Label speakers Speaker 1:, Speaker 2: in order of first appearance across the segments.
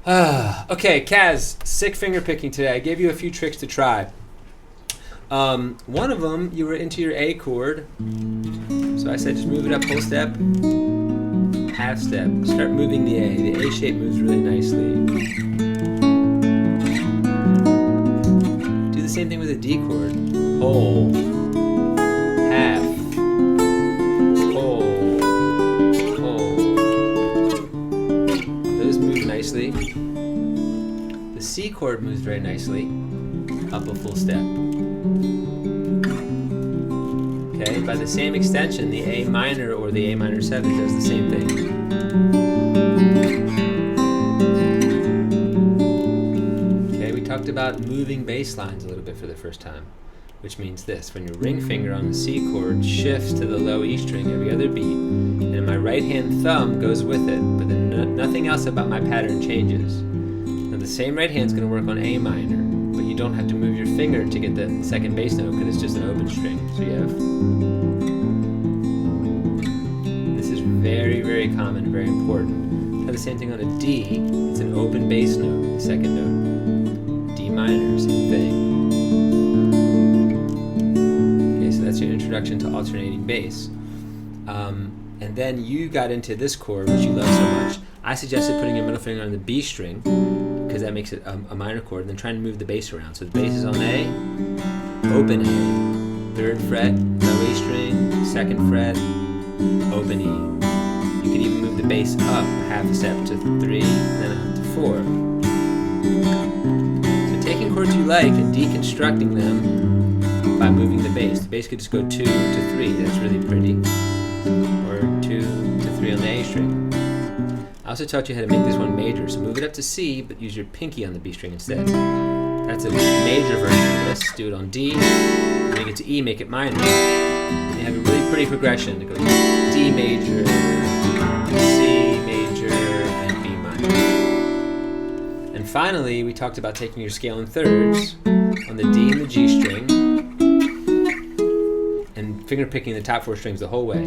Speaker 1: Okay, Kaz, sick finger picking today. I gave you a few tricks to try. One of them, you were into your A chord. So I said just move it up whole step, half step. Start moving the A. The A shape moves really nicely. Do the same thing with a D chord. Whole, half, whole, whole. Those move nicely. The C chord moves very nicely, up a full step. Okay, by the same extension, the A minor or the A minor 7 does the same thing. Okay, we talked about moving bass lines a little bit for the first time, which means this: when your ring finger on the C chord shifts to the low E string every other beat, and my right hand thumb goes with it, but then nothing else about my pattern changes. Now the same right hand's going to work on A minor, but you don't have to move your finger to get the second bass note because it's just an open string. So you have... This is very, very common, very important. Try the same thing on a D. It's an open bass note, the second note. D minor, same thing. Okay, so that's your introduction to alternating bass. And then you got into this chord, which you love so much. I suggested putting your middle finger on the B string, because that makes it a minor chord, and then trying to move the bass around. So the bass is on A, open A, 3rd fret, low A string, 2nd fret, open E. You can even move the bass up half a step to 3, and then up to 4. So taking chords you like and deconstructing them by moving the bass. The bass could just go 2 to 3, that's really pretty, or 2 to 3 on the A string. I also taught you how to make this one major, so move it up to C, but use your pinky on the B string instead. That's a major version of this. Do it on D, when you get to E, make it minor. And you have a really pretty progression. It goes D major, C major, and B minor. And finally, we talked about taking your scale in thirds on the D and the G string, and finger picking the top 4 strings the whole way.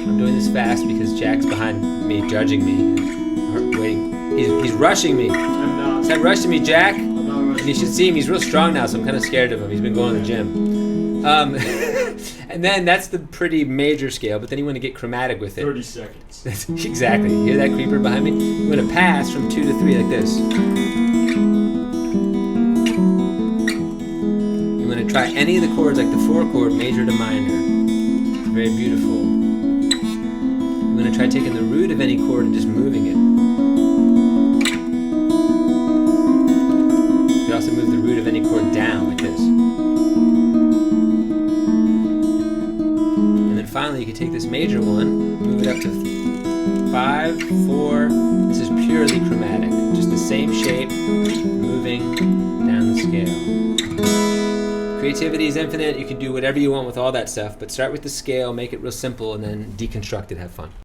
Speaker 1: I'm doing this fast because Jack's behind me, judging me, waiting. He's rushing me.
Speaker 2: I'm not.
Speaker 1: Stop rushing me, Jack.
Speaker 2: I'm not rushing.
Speaker 1: And you should see him. He's real strong now, so I'm kind of scared of him. He's been going to the gym. And then that's the pretty major scale, but then you want to get chromatic with it.
Speaker 2: 30 seconds.
Speaker 1: Exactly. You hear that creeper behind me? I'm going to pass from 2 to 3 like this. You want to try any of the chords, like the 4 chord, major to minor. It's very beautiful. I'm going to try taking the root of any chord and just moving it. You can also move the root of any chord down like this. And then finally you can take this major one, move it up to 5, 4. This is purely chromatic. Just the same shape, moving down the scale. Creativity is infinite. You can do whatever you want with all that stuff, but start with the scale, make it real simple, and then deconstruct it, have fun.